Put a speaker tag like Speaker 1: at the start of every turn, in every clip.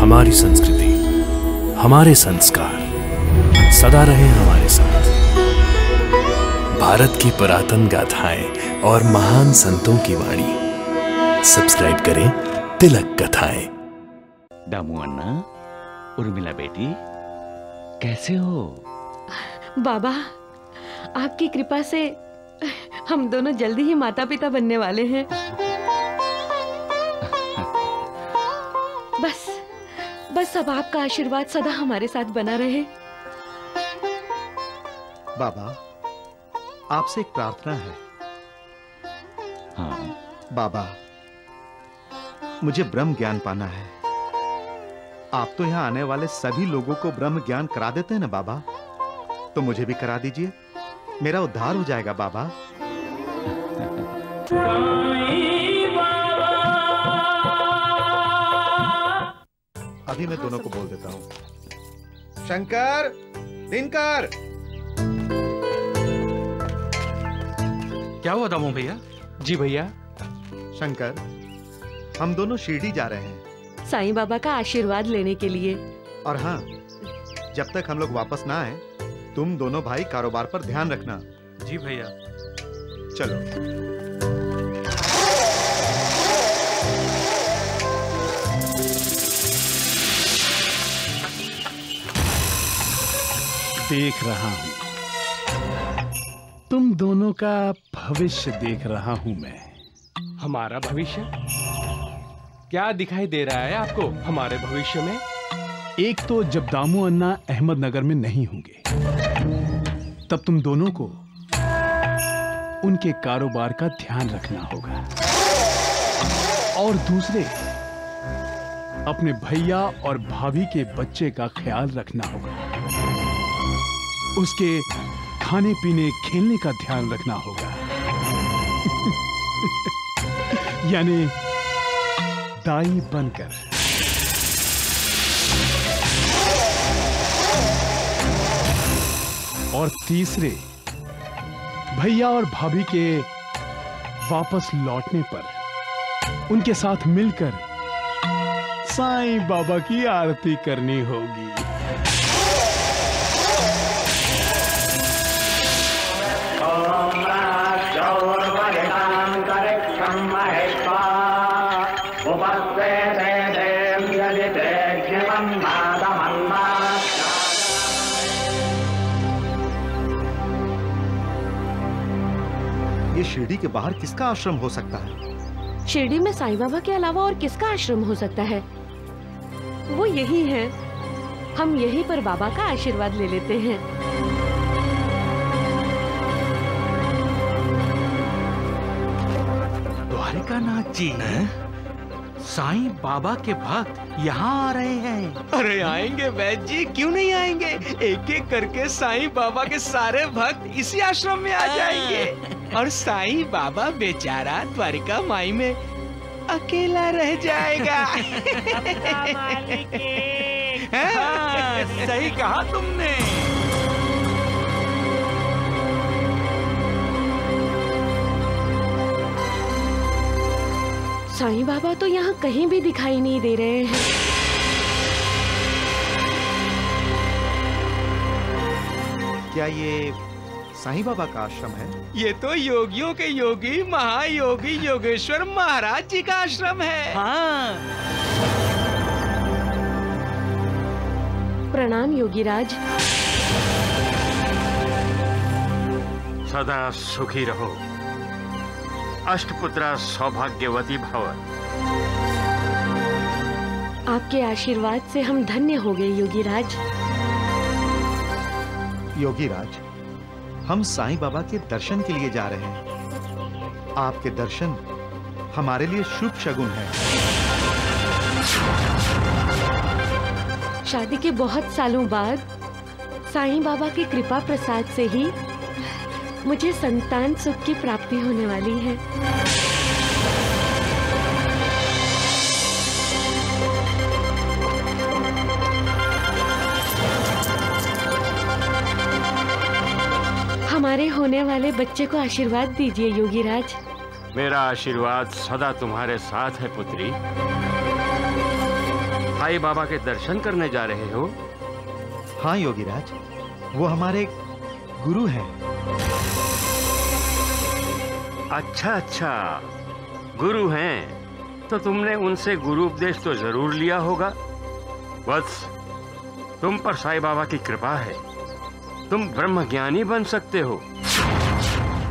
Speaker 1: हमारी संस्कृति, हमारे संस्कार सदा रहे हमारे साथ। भारत की पुरातन गाथाएं और महान संतों की वाणी। सब्सक्राइब करें तिलक कथाएं।
Speaker 2: दामू अन्ना, उर्मिला बेटी, कैसे हो?
Speaker 3: बाबा, आपकी कृपा से हम दोनों जल्दी ही माता पिता बनने वाले हैं। बस अब आपका आशीर्वाद सदा हमारे साथ बना रहे।
Speaker 4: बाबा, आपसे एक प्रार्थना है।
Speaker 2: हाँ
Speaker 4: बाबा, मुझे ब्रह्म ज्ञान पाना है। आप तो यहाँ आने वाले सभी लोगों को ब्रह्म ज्ञान करा देते हैं ना बाबा, तो मुझे भी करा दीजिए। मेरा उद्धार हो जाएगा बाबा। अभी मैं दोनों को बोल देता हूँ। शंकर, दिनकर।
Speaker 5: क्या हुआ दामू भैया?
Speaker 6: जी भैया।
Speaker 4: शंकर, हम दोनों शिरडी जा रहे हैं
Speaker 3: साईं बाबा का आशीर्वाद लेने के लिए।
Speaker 4: और हाँ, जब तक हम लोग वापस ना आए, तुम दोनों भाई कारोबार पर ध्यान रखना।
Speaker 5: जी भैया।
Speaker 4: चलो।
Speaker 6: देख रहा हूं, तुम दोनों का भविष्य देख रहा हूं मैं।
Speaker 7: हमारा भविष्य? क्या दिखाई दे रहा है आपको हमारे भविष्य में?
Speaker 6: एक तो जब दामू अन्ना अहमदनगर में नहीं होंगे, तब तुम दोनों को उनके कारोबार का ध्यान रखना होगा। और दूसरे, अपने भैया और भाभी के बच्चे का ख्याल रखना होगा। उसके खाने पीने खेलने का ध्यान रखना होगा। यानी दाई बनकर। और तीसरे, भैया और भाभी के वापस लौटने पर उनके साथ मिलकर साईं बाबा की आरती करनी होगी।
Speaker 4: ये शिरडी के बाहर किसका आश्रम हो सकता है?
Speaker 3: शिरडी में साईं बाबा के अलावा और किसका आश्रम हो सकता है? वो यही है। हम यहीं पर बाबा का आशीर्वाद ले लेते हैं।
Speaker 5: द्वारिकानाथ जी, साईं बाबा के भक्त यहाँ आ रहे हैं।
Speaker 7: अरे आएंगे वैद्य जी, क्यों नहीं आएंगे? एक एक करके साईं बाबा के सारे भक्त इसी आश्रम में आ जाएंगे। और साईं बाबा बेचारा द्वारिका माई में अकेला रह जाएगा।
Speaker 5: हाँ, सही कहा तुमने।
Speaker 3: साईं बाबा तो यहाँ कहीं भी दिखाई नहीं दे रहे हैं।
Speaker 4: क्या ये साईं बाबा का आश्रम है?
Speaker 7: ये तो योगियों के योगी महायोगी योगेश्वर महाराज जी का आश्रम है।
Speaker 5: हाँ।
Speaker 3: प्रणाम योगीराज।
Speaker 8: सदा सुखी रहो, अष्टपुत्रा सौभाग्यवती भव।
Speaker 3: आपके आशीर्वाद से हम धन्य हो गए योगीराज।
Speaker 4: योगीराज, हम साईं बाबा के दर्शन के लिए जा रहे हैं। आपके दर्शन हमारे लिए शुभ शगुन है।
Speaker 3: शादी के बहुत सालों बाद साईं बाबा की कृपा प्रसाद से ही मुझे संतान सुख की प्राप्ति होने वाली है। हमारे होने वाले बच्चे को आशीर्वाद दीजिए योगीराज।
Speaker 8: मेरा आशीर्वाद सदा तुम्हारे साथ है पुत्री। साईं बाबा के दर्शन करने जा रहे हो?
Speaker 4: हाँ योगीराज, वो हमारे गुरु हैं।
Speaker 8: अच्छा अच्छा, गुरु हैं तो तुमने उनसे गुरु उपदेश तो जरूर लिया होगा। वत्स, तुम पर साईं बाबा की कृपा है, तुम ब्रह्म ज्ञानी बन सकते हो।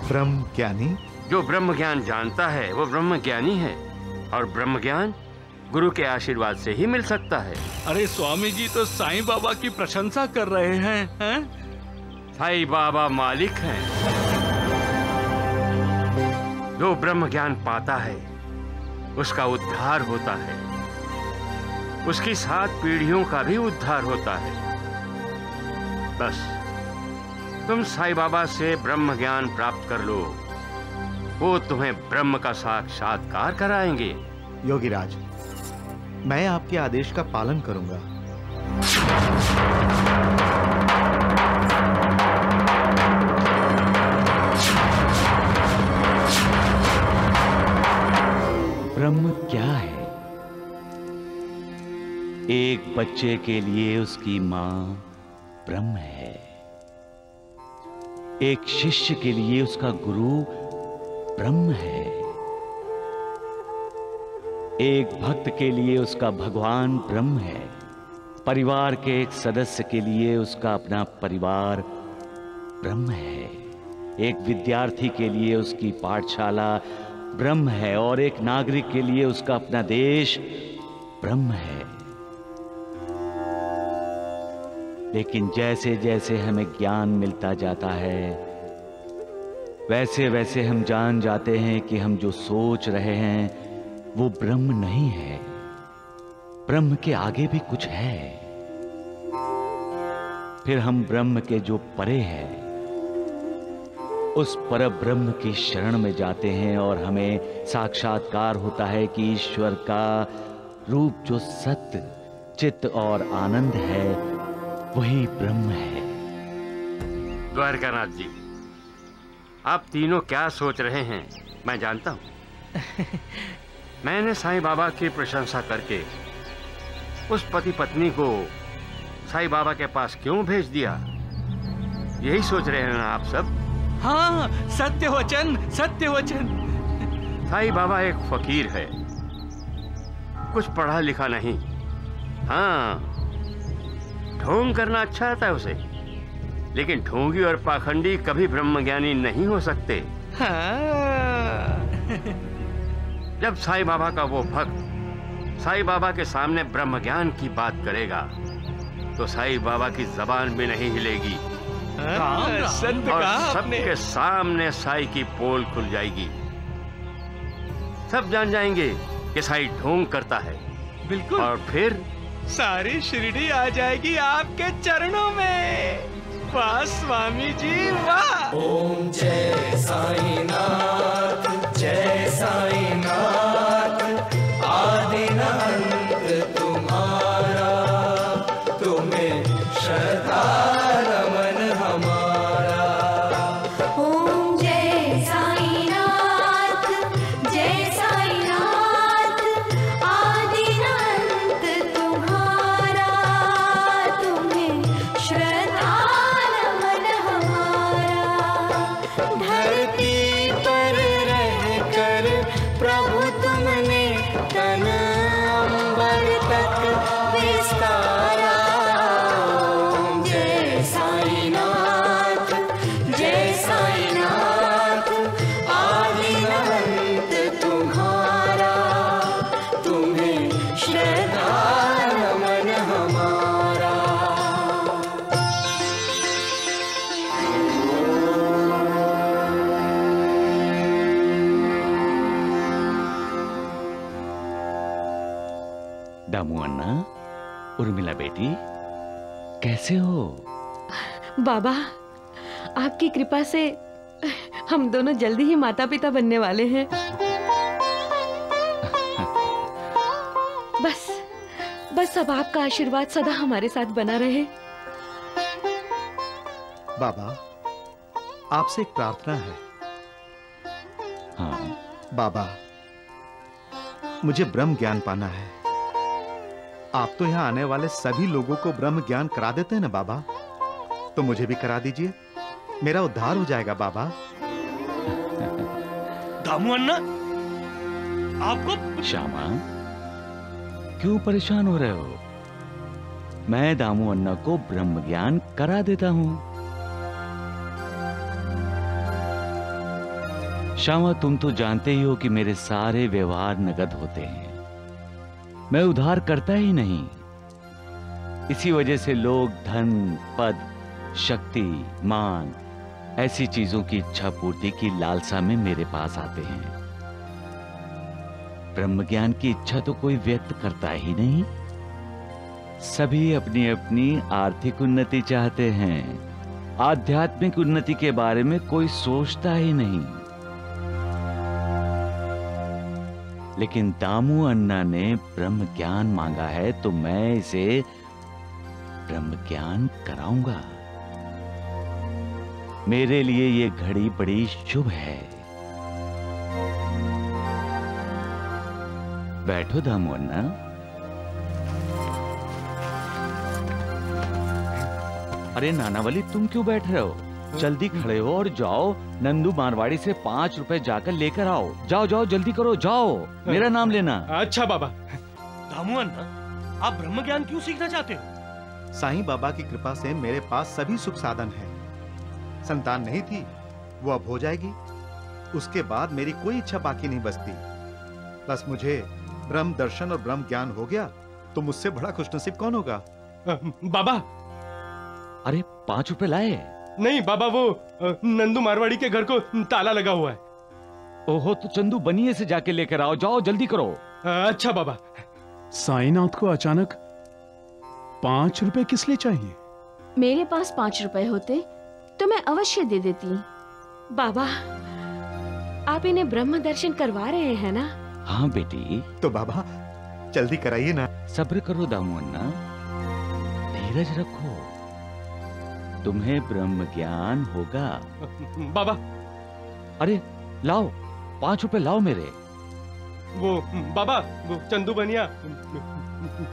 Speaker 4: ब्रह्म ज्ञानी?
Speaker 8: जो ब्रह्म ज्ञान जानता है वो ब्रह्म ज्ञानी है, और ब्रह्म ज्ञान गुरु के आशीर्वाद से ही मिल सकता है।
Speaker 5: अरे स्वामी जी तो साईं बाबा की प्रशंसा कर रहे हैं?
Speaker 8: साईं बाबा मालिक हैं। जो ब्रह्म ज्ञान पाता है उसका उद्धार होता है, उसकी 7 पीढ़ियों का भी उद्धार होता है। बस तुम साईं बाबा से ब्रह्म ज्ञान प्राप्त कर लो, वो तुम्हें ब्रह्म का साक्षात्कार कराएंगे।
Speaker 4: योगीराज, मैं आपके आदेश का पालन करूंगा।
Speaker 2: ब्रह्म क्या है? एक बच्चे के लिए उसकी मां ब्रह्म है, एक शिष्य के लिए उसका गुरु ब्रह्म है, एक भक्त के लिए उसका भगवान ब्रह्म है, परिवार के एक सदस्य के लिए उसका अपना परिवार ब्रह्म है, एक विद्यार्थी के लिए उसकी पाठशाला ब्रह्म है, और एक नागरिक के लिए उसका अपना देश ब्रह्म है। लेकिन जैसे जैसे हमें ज्ञान मिलता जाता है, वैसे वैसे हम जान जाते हैं कि हम जो सोच रहे हैं वो ब्रह्म नहीं है, ब्रह्म के आगे भी कुछ है। फिर हम ब्रह्म के जो परे है उस पर ब्रह्म की शरण में जाते हैं, और हमें साक्षात्कार होता है कि ईश्वर का रूप जो सत्य, चित्त और आनंद है वही ब्रह्म है।
Speaker 8: द्वारकानाथ जी, आप तीनों क्या सोच रहे हैं मैं जानता हूं। मैंने साईं बाबा की प्रशंसा करके उस पति पत्नी को साईं बाबा के पास क्यों भेज दिया, यही सोच रहे हैं ना आप सब?
Speaker 5: हाँ, सत्य वचन, सत्य वचन।
Speaker 8: साईं बाबा एक फकीर है, कुछ पढ़ा लिखा नहीं। हाँ, ढोंग करना अच्छा आता है उसे, लेकिन ढोंगी और पाखंडी कभी ब्रह्मज्ञानी नहीं हो सकते।
Speaker 5: हाँ।
Speaker 8: जब साईं बाबा का वो भक्त साईं बाबा के सामने ब्रह्म ज्ञान की बात करेगा तो साईं बाबा की जबान भी नहीं हिलेगी,
Speaker 5: संत
Speaker 8: और
Speaker 5: कहा
Speaker 8: सबके सामने साईं की पोल खुल जाएगी। सब जान जाएंगे कि साईं ढोंग करता है।
Speaker 5: बिल्कुल।
Speaker 8: और फिर
Speaker 7: सारी शिरडी आ जाएगी आपके चरणों में। वाह स्वामी जी वाह।
Speaker 1: ओम जय साईनाथ, जय साईनाथ, आदि न अंत तुम्हारा, तुम्हें श्रद्धा रमन हमारा।
Speaker 9: ओम जय साईनाथ, जय साईनाथ, आदि न अंत तुम्हारा, तुम्हें श्रद्धा रमन हमारा।
Speaker 1: धरती पर रहकर प्रभु तुमने तन अंबर तक विस्तारा। ओम जय साईनाथ, जय साईनाथ, आदि न अंत तुम्हारा, तुम्हें श्रद्धा नमन हमारा।
Speaker 2: दामू अन्ना, उर्मिला बेटी, कैसे हो?
Speaker 3: बाबा, आपकी कृपा से हम दोनों जल्दी ही माता पिता बनने वाले हैं। बस अब आपका आशीर्वाद सदा हमारे साथ बना रहे।
Speaker 4: बाबा, आपसे एक प्रार्थना है।
Speaker 2: हाँ।
Speaker 4: बाबा, मुझे ब्रह्म ज्ञान पाना है। आप तो यहाँ आने वाले सभी लोगों को ब्रह्म ज्ञान करा देते हैं ना बाबा, तो मुझे भी करा दीजिए, मेरा उद्धार हो जाएगा बाबा।
Speaker 10: दामू अन्ना, आपको
Speaker 2: श्यामा, क्यों परेशान हो रहे हो? मैं दामू अन्ना को ब्रह्म ज्ञान करा देता हूं। श्यामा, तुम तो जानते ही हो कि मेरे सारे व्यवहार नगद होते हैं, मैं उधार करता ही नहीं। इसी वजह से लोग धन, पद, शक्ति, मान, ऐसी चीजों की इच्छा पूर्ति की लालसा में मेरे पास आते हैं। ब्रह्म ज्ञान की इच्छा तो कोई व्यक्त करता ही नहीं। सभी अपनी अपनी आर्थिक उन्नति चाहते हैं, आध्यात्मिक उन्नति के बारे में कोई सोचता ही नहीं। लेकिन दामू अन्ना ने ब्रह्म ज्ञान मांगा है, तो मैं इसे ब्रह्म ज्ञान कराऊंगा। मेरे लिए ये घड़ी बड़ी शुभ है। बैठो दामू अन्ना। अरे नानावली, तुम क्यों बैठ रहे हो? जल्दी खड़े हो और जाओ, नंदू मारवाड़ी से 5 रुपए जाकर लेकर आओ। जाओ जाओ, जल्दी करो, जाओ, मेरा नाम लेना।
Speaker 10: अच्छा बाबा। दामू अन्ना, आप ब्रह्म ज्ञान क्यों सीखना चाहते हो?
Speaker 4: साईं बाबा की कृपा से मेरे पास सभी सुख साधन है। संतान नहीं थी, वो अब हो जाएगी। उसके बाद मेरी कोई इच्छा बाकी नहीं बचती। बस मुझे ब्रह्म दर्शन और ब्रह्म ज्ञान हो गया तो मुझसे बड़ा खुशनसीब कौन होगा?
Speaker 10: बाबा।
Speaker 2: अरे 5 रुपए लाए?
Speaker 10: नहीं बाबा, वो नंदू मारवाड़ी के घर को ताला लगा हुआ है।
Speaker 2: ओहो, तो चंदू बनिए से जाके लेकर आओ। जाओ, जल्दी करो।
Speaker 10: अच्छा बाबा।
Speaker 6: साईनाथ को अचानक 5 रुपए किस लिए चाहिए?
Speaker 11: मेरे पास 5 रुपए होते तो मैं अवश्य दे देती।
Speaker 3: बाबा, आप इन्हें ब्रह्म दर्शन करवा रहे हैं ना?
Speaker 2: हाँ बेटी।
Speaker 4: तो बाबा जल्दी कराइए ना।
Speaker 2: सब्र करो दामू अन्ना, धीरज रखो, तुम्हें ब्रह्म ज्ञान होगा।
Speaker 10: बाबा।
Speaker 2: अरे लाओ, 5 रुपए लाओ मेरे।
Speaker 10: वो बाबा, वो चंदू बनिया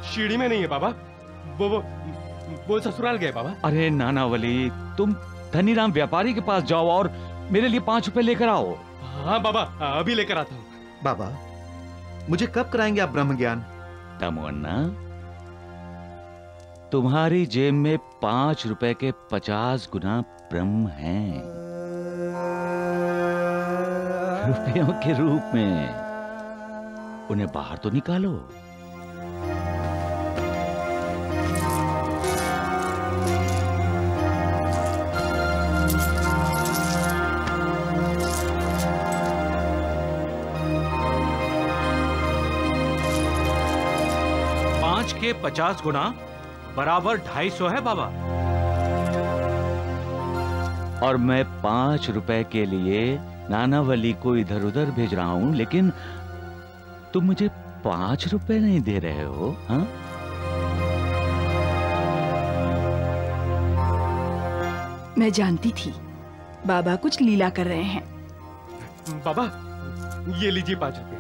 Speaker 10: सीढ़ी में नहीं है बाबा, वो ससुराल गए बाबा।
Speaker 2: अरे नानावली, तुम धनीराम व्यापारी के पास जाओ और मेरे लिए 5 रुपए लेकर आओ।
Speaker 10: हाँ बाबा, अभी लेकर आता हूँ।
Speaker 4: बाबा, मुझे कब कराएंगे आप ब्रह्म ज्ञान?
Speaker 2: दामू अन्ना, तुम्हारी जेब में 5 रुपए के 50 गुना ब्रह्म हैं, रुपयों के रूप में। उन्हें बाहर तो निकालो।
Speaker 5: के 50 गुना बराबर 250 है बाबा।
Speaker 2: और मैं 5 रुपए के लिए नानावली को इधर उधर भेज रहा हूं, लेकिन तुम मुझे 5 रुपए नहीं दे रहे हो? हाँ?
Speaker 12: मैं जानती थी बाबा कुछ लीला कर रहे हैं।
Speaker 10: बाबा, ये लीजिए 5 रुपए।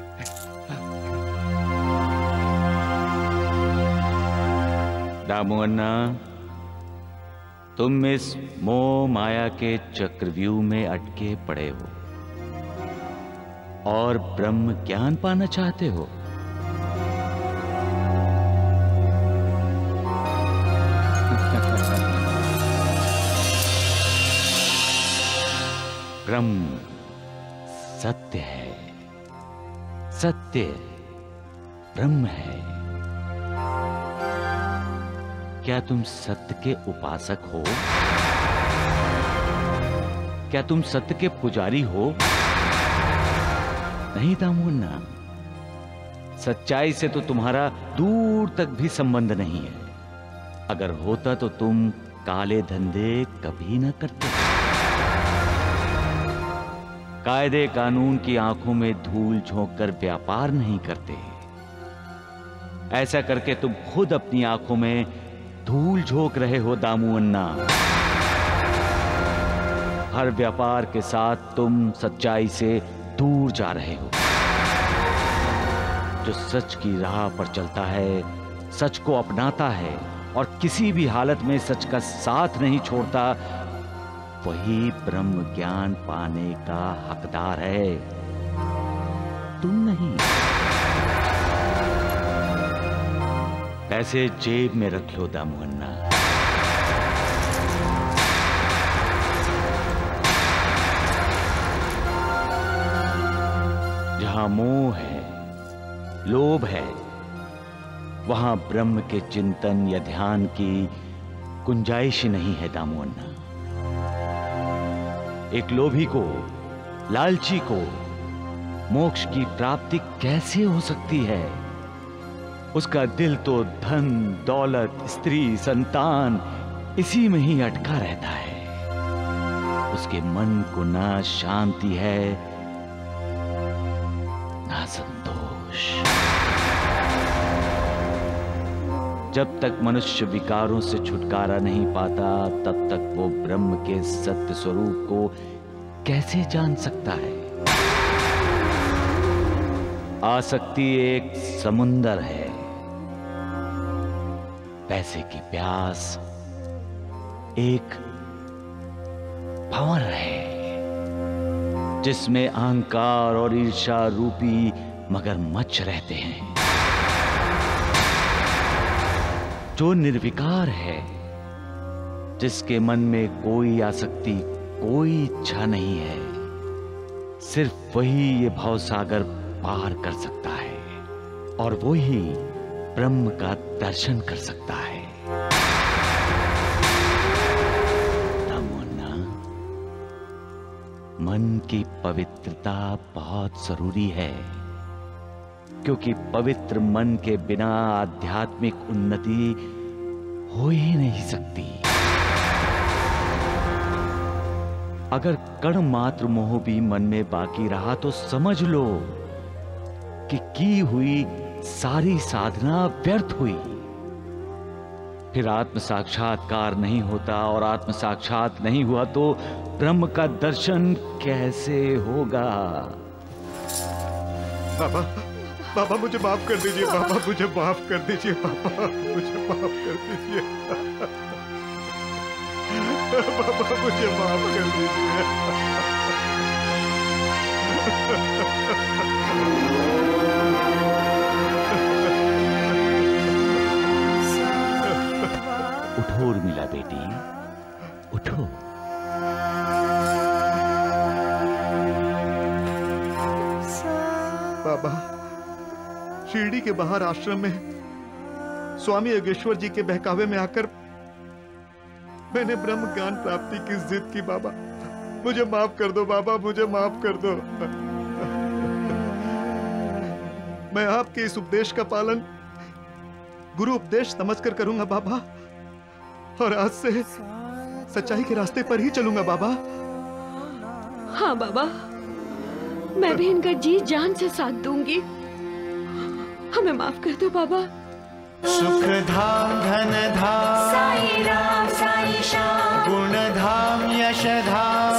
Speaker 2: दामू अन्ना, तुम इस मोह माया के चक्रव्यूह में अटके पड़े हो और ब्रह्म ज्ञान पाना चाहते हो। ब्रह्म सत्य है, सत्य ब्रह्म है। क्या तुम सत्य के उपासक हो? क्या तुम सत्य के पुजारी हो? नहीं दामू अन्ना, सच्चाई से तो तुम्हारा दूर तक भी संबंध नहीं है। अगर होता तो तुम काले धंधे कभी न करते। कायदे कानून की आंखों में धूल झोंक कर व्यापार नहीं करते। ऐसा करके तुम खुद अपनी आंखों में धूल झोंक रहे हो दामू अन्ना। हर व्यापार के साथ तुम सच्चाई से दूर जा रहे हो। जो सच की राह पर चलता है सच को अपनाता है और किसी भी हालत में सच का साथ नहीं छोड़ता, वही ब्रह्म ज्ञान पाने का हकदार है, तुम नहीं। पैसे जेब में रख लो दामुअन्ना। जहां मोह है, लोभ है, वहां ब्रह्म के चिंतन या ध्यान की गुंजाइश नहीं है दामुअन्ना। एक लोभी को, लालची को मोक्ष की प्राप्ति कैसे हो सकती है? उसका दिल तो धन, दौलत, स्त्री, संतान इसी में ही अटका रहता है। उसके मन को ना शांति है, ना संतोष। जब तक मनुष्य विकारों से छुटकारा नहीं पाता, तब तक वो ब्रह्म के सत्य स्वरूप को कैसे जान सकता है? आसक्ति एक समुंदर है, पैसे की प्यास एक भंवर है, जिसमें अहंकार और ईर्ष्या रूपी मगरमच्छ रहते हैं। जो निर्विकार है, जिसके मन में कोई आसक्ति, कोई इच्छा नहीं है, सिर्फ वही ये भवसागर पार कर सकता है और वही ब्रह्म का दर्शन कर सकता है। दामुअन्ना, मन की पवित्रता बहुत जरूरी है, क्योंकि पवित्र मन के बिना आध्यात्मिक उन्नति हो ही नहीं सकती। अगर कण मात्र मोह भी मन में बाकी रहा तो समझ लो कि की हुई सारी साधना व्यर्थ हुई। फिर आत्म साक्षात्कार नहीं होता, और आत्म साक्षात नहीं हुआ तो ब्रह्म का दर्शन कैसे होगा?
Speaker 4: बाबा, बाबा मुझे माफ कर दीजिए, बाबा मुझे माफ कर दीजिए, बाबा मुझे माफ कर दीजिए, बाबा मुझे माफ कर दीजिए।
Speaker 2: उठो उर्मिला बेटी, उठो।
Speaker 4: बाबा, शिरडी के बाहर आश्रम में स्वामी योगेश्वर जी के बहकावे में आकर मैंने ब्रह्म ज्ञान प्राप्ति की जिद की। बाबा मुझे माफ कर दो, बाबा मुझे माफ कर दो। मैं आपके इस उपदेश का पालन गुरु उपदेश समझकर करूंगा बाबा, और आज से सच्चाई के रास्ते पर ही चलूंगा बाबा।
Speaker 3: हाँ बाबा, मैं भी इनका जी जान से साथ दूंगी। हमें माफ कर दो बाबा।
Speaker 13: सुख धाम, धन धाम,
Speaker 9: साई राम साई श्याम,
Speaker 13: गुण धाम, यश धाम,